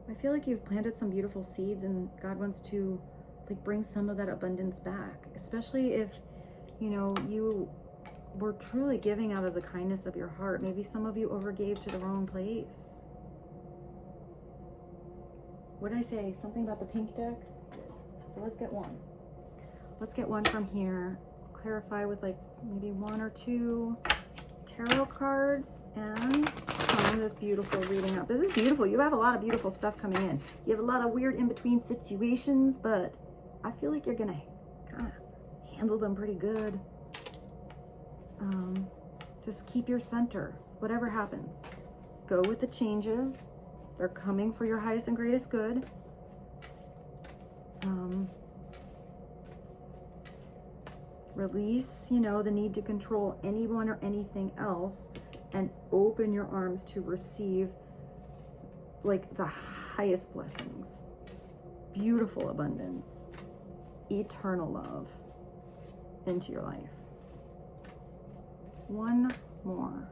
I feel like you've planted some beautiful seeds, and God wants to like bring some of that abundance back, especially if, you know, you were truly giving out of the kindness of your heart. Maybe some of you overgave to the wrong place. What did I say? Something about the pink deck? So let's get one. Let's get one from here. Clarify with like maybe one or two tarot cards and sum this beautiful reading up. This is beautiful. You have a lot of beautiful stuff coming in. You have a lot of weird in-between situations, but I feel like you're gonna kind of handle them pretty good. Just keep your center. Whatever happens, go with the changes. They're coming for your highest and greatest good. Release, you know, the need to control anyone or anything else, and open your arms to receive like the highest blessings, beautiful abundance, eternal love into your life. One more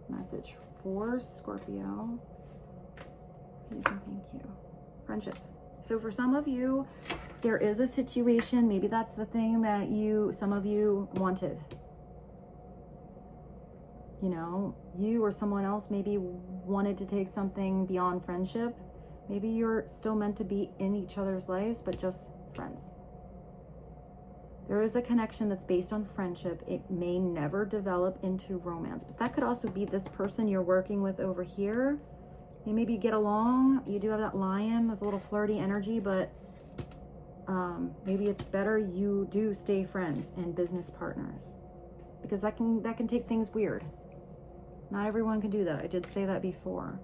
message for Scorpio. Please and thank you. Friendship. So for some of you, there is a situation, maybe that's the thing that some of you wanted. You know, you or someone else maybe wanted to take something beyond friendship. Maybe you're still meant to be in each other's lives, but just friends. There is a connection that's based on friendship. It may never develop into romance, but that could also be this person you're working with over here. You maybe get along. You do have that lion. There's a little flirty energy, but maybe it's better you do stay friends and business partners, because that can take things weird. Not everyone can do that. I did say that before.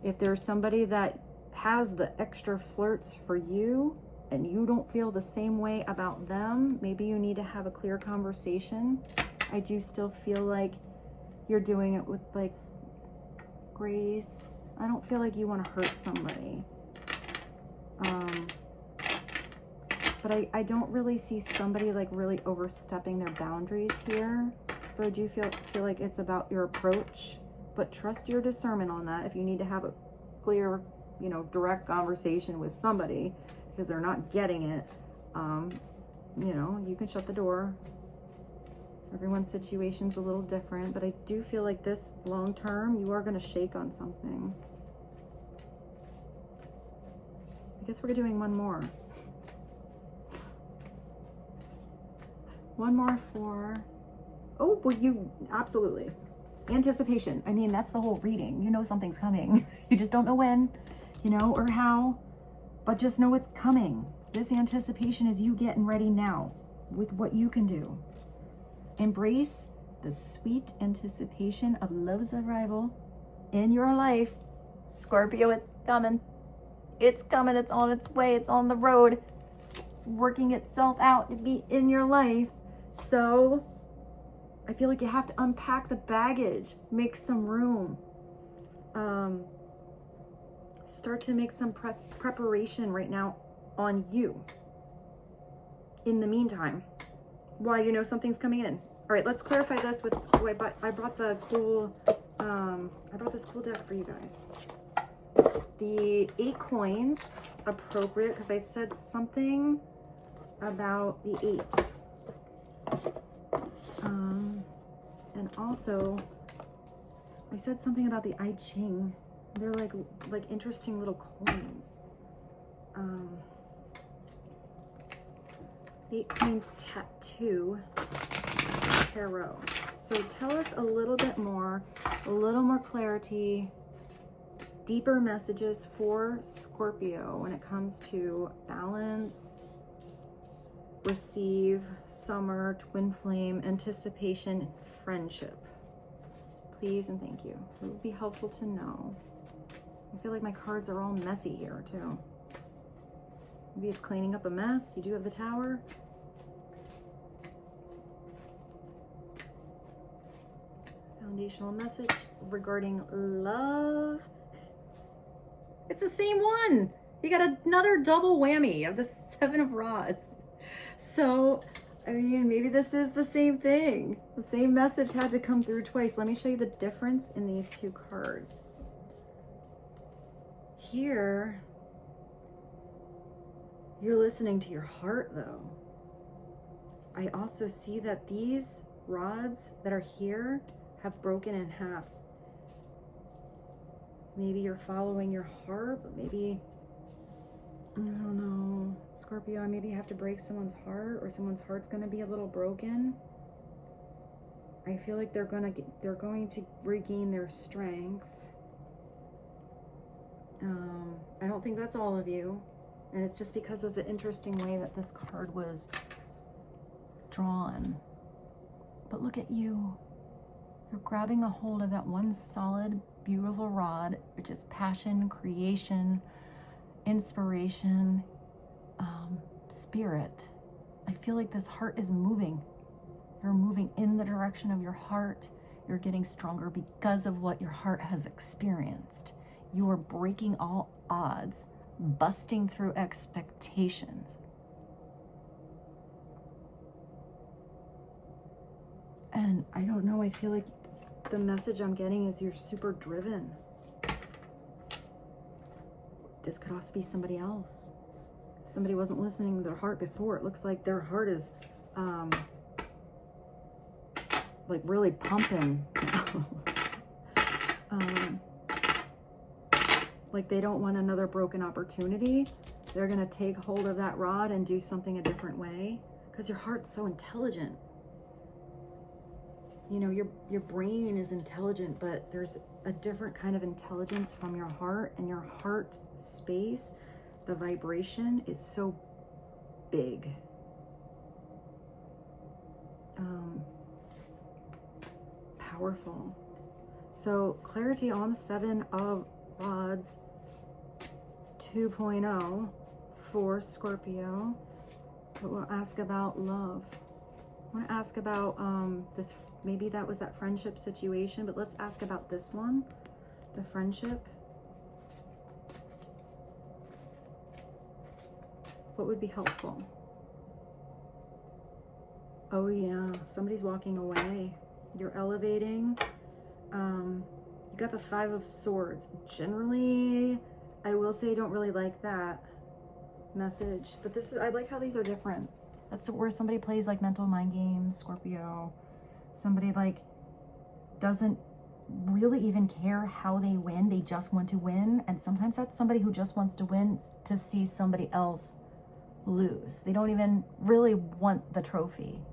If there's somebody that has the extra flirts for you and you don't feel the same way about them, maybe you need to have a clear conversation. I do still feel like you're doing it with like grace. I don't feel like you want to hurt somebody. But I don't really see somebody like really overstepping their boundaries here. So I do feel like it's about your approach, but trust your discernment on that. If you need to have a clear, you know, direct conversation with somebody because they're not getting it, you know, you can shut the door. Everyone's situation's a little different, but I do feel like this long term, you are going to shake on something. I guess we're doing one more. One more for, oh, well, you, absolutely. Anticipation. I mean, that's the whole reading. You know something's coming. You just don't know when, you know, or how, but just know it's coming. This anticipation is you getting ready now with what you can do. Embrace the sweet anticipation of love's arrival in your life. Scorpio, it's coming. It's coming. It's on its way. It's on the road. It's working itself out to be in your life. So I feel like you have to unpack the baggage, make some room, start to make some preparation right now on you. In the meantime, while you know something's coming in. All right, let's clarify this with, oh, I brought the cool, I brought this cool deck for you guys. The 8 coins, appropriate, because I said something about the 8. And also, I said something about the I Ching. They're like interesting little coins. 8 coins tattoo tarot. So tell us a little bit more, a little more clarity, deeper messages for Scorpio when it comes to balance, receive, summer, twin flame, anticipation, friendship. Please and thank you. It would be helpful to know. I feel like my cards are all messy here too. Maybe it's cleaning up a mess. You do have the Tower. Foundational message regarding love. It's the same one. You got another double whammy of the 7 of Rods. So, I mean, maybe this is the same thing. The same message had to come through twice. Let me show you the difference in these 2 cards. Here, you're listening to your heart, though. I also see that these rods that are here have broken in half. Maybe you're following your heart, but maybe, I don't know, Scorpio, maybe you have to break someone's heart, or someone's heart's going to be a little broken. I feel like they're going to regain their strength. I don't think that's all of you. And it's just because of the interesting way that this card was drawn. But look at you. You're grabbing a hold of that one solid, beautiful rod, which is passion, creation, inspiration, spirit. I feel like this heart is moving. You're moving in the direction of your heart. You're getting stronger because of what your heart has experienced. You are breaking all odds, busting through expectations. And I don't know, I feel like the message I'm getting is you're super driven. This could also be somebody else. If somebody wasn't listening to their heart before, it looks like their heart is like really pumping. Like they don't want another broken opportunity. They're gonna take hold of that rod and do something a different way, because your heart's so intelligent. You know, your brain is intelligent, but there's a different kind of intelligence from your heart, and your heart space, the vibration is so big. Powerful. So clarity on the 7 of Rods 2.0 for Scorpio. But we'll ask about love. I want to ask about this. Maybe that was that friendship situation, but let's ask about this one, the friendship. What would be helpful? Oh yeah, somebody's walking away. You're elevating. You got the 5 of Swords. Generally, I will say, don't really like that message, but this is, I like how these are different. That's where somebody plays like mental mind games, Scorpio. Somebody like doesn't really even care how they win. They just want to win. And sometimes that's somebody who just wants to win to see somebody else lose. They don't even really want the trophy.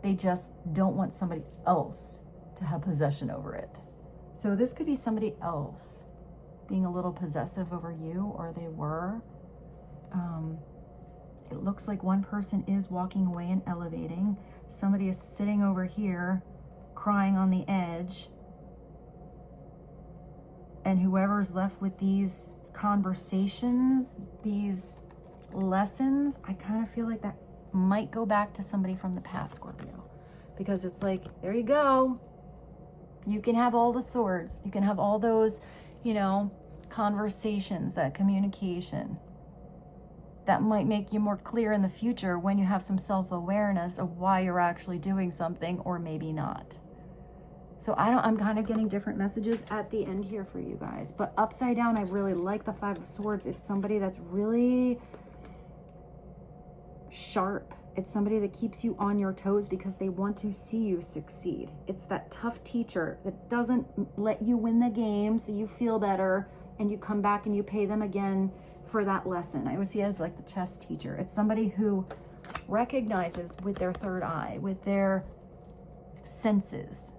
They just don't want somebody else to have possession over it. So this could be somebody else being a little possessive over you, or they were. It looks like one person is walking away and elevating. Somebody is sitting over here crying on the edge. And whoever's left with these conversations, these lessons, I kind of feel like that might go back to somebody from the past, Scorpio. Because it's like, there you go. You can have all the swords. You can have all those, you know, conversations, that communication. That might make you more clear in the future when you have some self-awareness of why you're actually doing something, or maybe not. So I'm kind of getting different messages at the end here for you guys. But upside down, I really like the 5 of Swords. It's somebody that's really sharp. It's somebody that keeps you on your toes because they want to see you succeed. It's that tough teacher that doesn't let you win the game so you feel better and you come back and you pay them again for that lesson. I always see it as like the chess teacher. It's somebody who recognizes with their third eye, with their senses,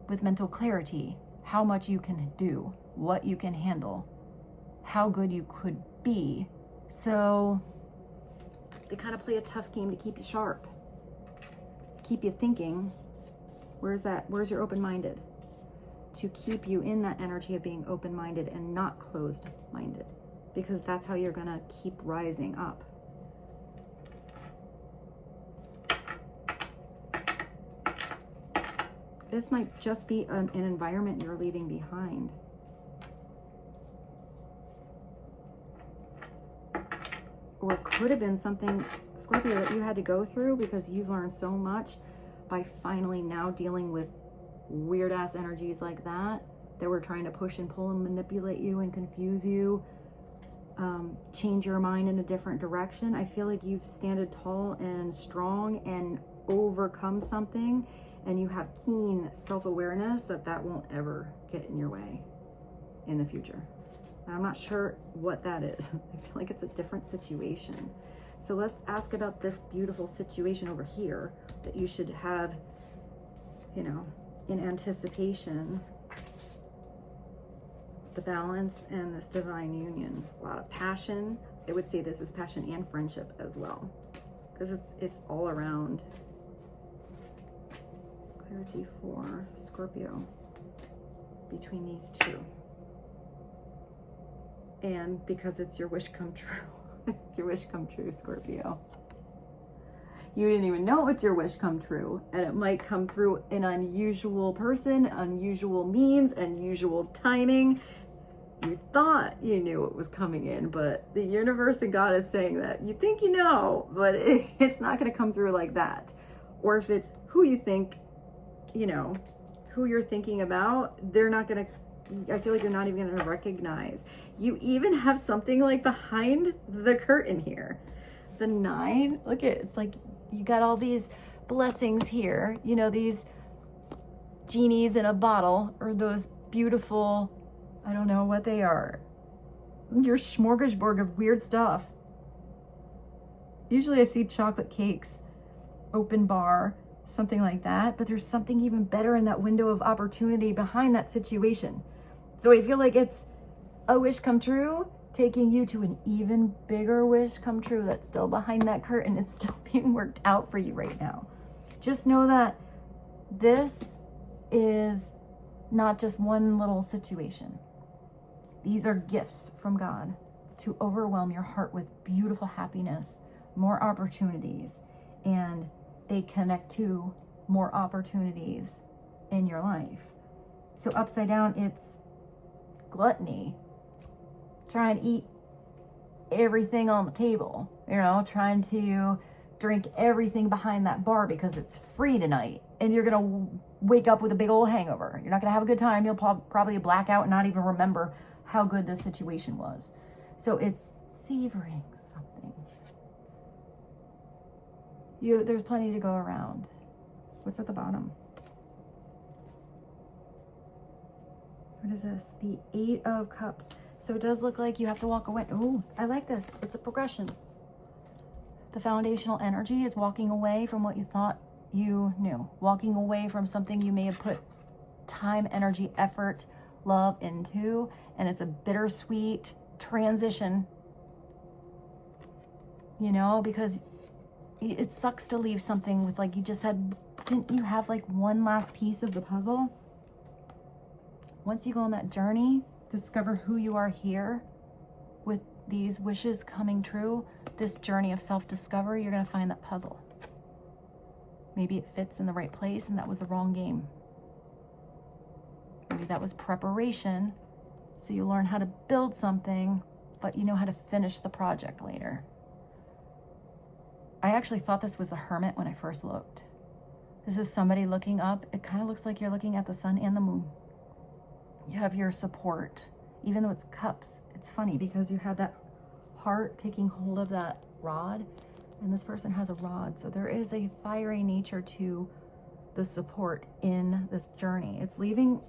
with mental clarity, how much you can do, what you can handle, how good you could be. So they kind of play a tough game to keep you sharp, keep you thinking. Where's your open-minded? To keep you in that energy of being open-minded and not closed-minded, because that's how you're gonna keep rising up. This might just be an environment you're leaving behind. Or it could have been something, Scorpio, that you had to go through because you've learned so much by finally now dealing with weird ass energies like that were trying to push and pull and manipulate you and confuse you, change your mind in a different direction. I feel like you've standed tall and strong and overcome something, and you have keen self-awareness that won't ever get in your way in the future. And I'm not sure what that is. I feel like it's a different situation. So let's ask about this beautiful situation over here that you should have, you know, in anticipation. The balance and this divine union. A lot of passion. I would say this is passion and friendship as well, because it's all around. Clarity for Scorpio between these two. And because it's your wish come true. It's your wish come true, Scorpio. You didn't even know it's your wish come true. And it might come through an unusual person, unusual means, unusual timing. You thought you knew it was coming in, but the universe and God is saying that you think you know, but it's not going to come through like that. or if it's who you think, you know, who you're thinking about, they're not gonna, I feel like you're not even gonna recognize. You even have something like behind the curtain here. The 9, look at, it's like you got all these blessings here, you know, these genies in a bottle, or those beautiful, I don't know what they are, your smorgasbord of weird stuff. Usually I see chocolate cakes, open bar, something like that, but there's something even better in that window of opportunity behind that situation. So I feel like it's a wish come true, taking you to an even bigger wish come true that's still behind that curtain. It's still being worked out for you right now. Just know that this is not just one little situation. These are gifts from God to overwhelm your heart with beautiful happiness, more opportunities, and they connect to more opportunities in your life. So upside down, it's gluttony. Try and eat everything on the table, you know, trying to drink everything behind that bar because it's free tonight, and you're gonna wake up with a big old hangover. You're not gonna have a good time. You'll probably black out and not even remember how good this situation was. So it's savoring something. There's plenty to go around. What's at the bottom? What is this? The 8 of Cups. So it does look like you have to walk away. Oh, I like this. It's a progression. The foundational energy is walking away from what you thought you knew. Walking away from something you may have put time, energy, effort, love into. And it's a bittersweet transition. You know, because it sucks to leave something with, like you just said, didn't you have like one last piece of the puzzle? Once you go on that journey, discover who you are here with these wishes coming true, this journey of self-discovery, you're going to find that puzzle. Maybe it fits in the right place and that was the wrong game. Maybe that was preparation, so you learn how to build something, but you know how to finish the project later. I actually thought this was the Hermit when I first looked. This is somebody looking up. It kind of looks like you're looking at the sun and the moon. You have your support, even though it's cups. It's funny because you had that heart taking hold of that rod, and this person has a rod. So there is a fiery nature to the support in this journey. It's leaving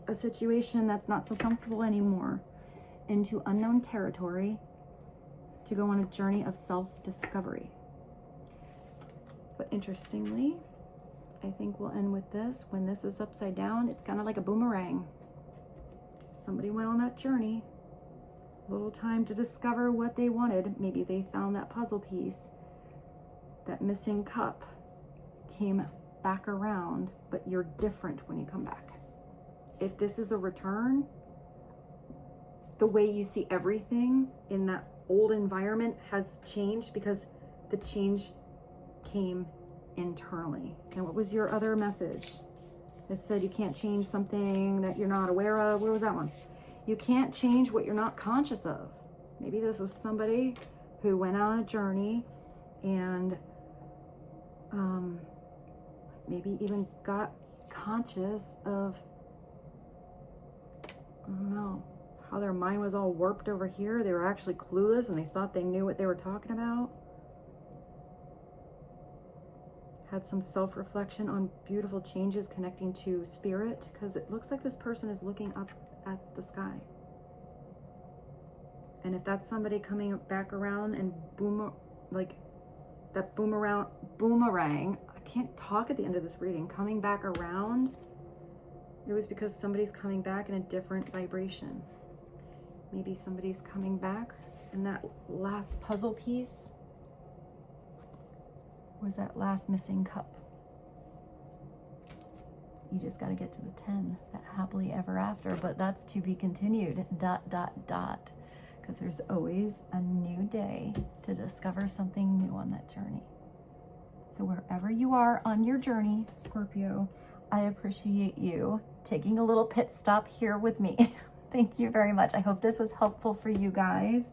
a situation that's not so comfortable anymore into unknown territory to go on a journey of self-discovery. But interestingly, I think we'll end with this. When this is upside down, it's kind of like a boomerang. Somebody went on that journey, a little time to discover what they wanted. Maybe they found that puzzle piece, that missing cup came back around, but you're different when you come back. If this is a return, the way you see everything in that old environment has changed because the change came internally. And what was your other message? It said you can't change something that you're not aware of. Where was that one? You can't change what you're not conscious of. Maybe this was somebody who went on a journey and maybe even got conscious of, I don't know, how their mind was all warped over here. They were actually clueless and they thought they knew what they were talking about. Had some self-reflection on beautiful changes connecting to spirit, because it looks like this person is looking up at the sky. And if that's somebody coming back around and like that boomerang, I can't talk at the end of this reading, coming back around, it was because somebody's coming back in a different vibration. Maybe somebody's coming back and that last puzzle piece was that last missing cup. You just got to get to the 10, that happily ever after, but that's to be continued, ... Because there's always a new day to discover something new on that journey. So wherever you are on your journey, Scorpio, I appreciate you taking a little pit stop here with me. Thank you very much. I hope this was helpful for you guys.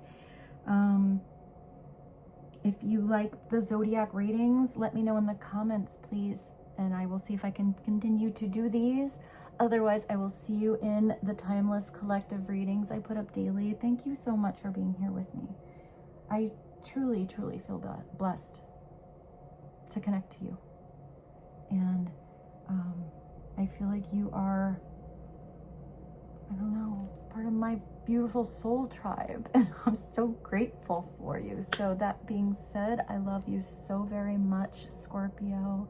If you like the zodiac readings, let me know in the comments, please. And I will see if I can continue to do these. Otherwise, I will see you in the timeless collective readings I put up daily. Thank you so much for being here with me. I truly, truly feel blessed to connect to you. And I feel like you are, I don't know, part of my beautiful soul tribe, and I'm so grateful for you. So that being said, I love you so very much, Scorpio,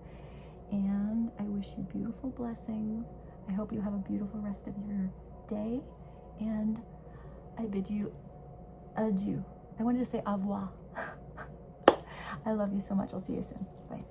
and I wish you beautiful blessings. I hope you have a beautiful rest of your day, and I bid you adieu. I wanted to say au revoir. I love you so much. I'll see you soon. Bye.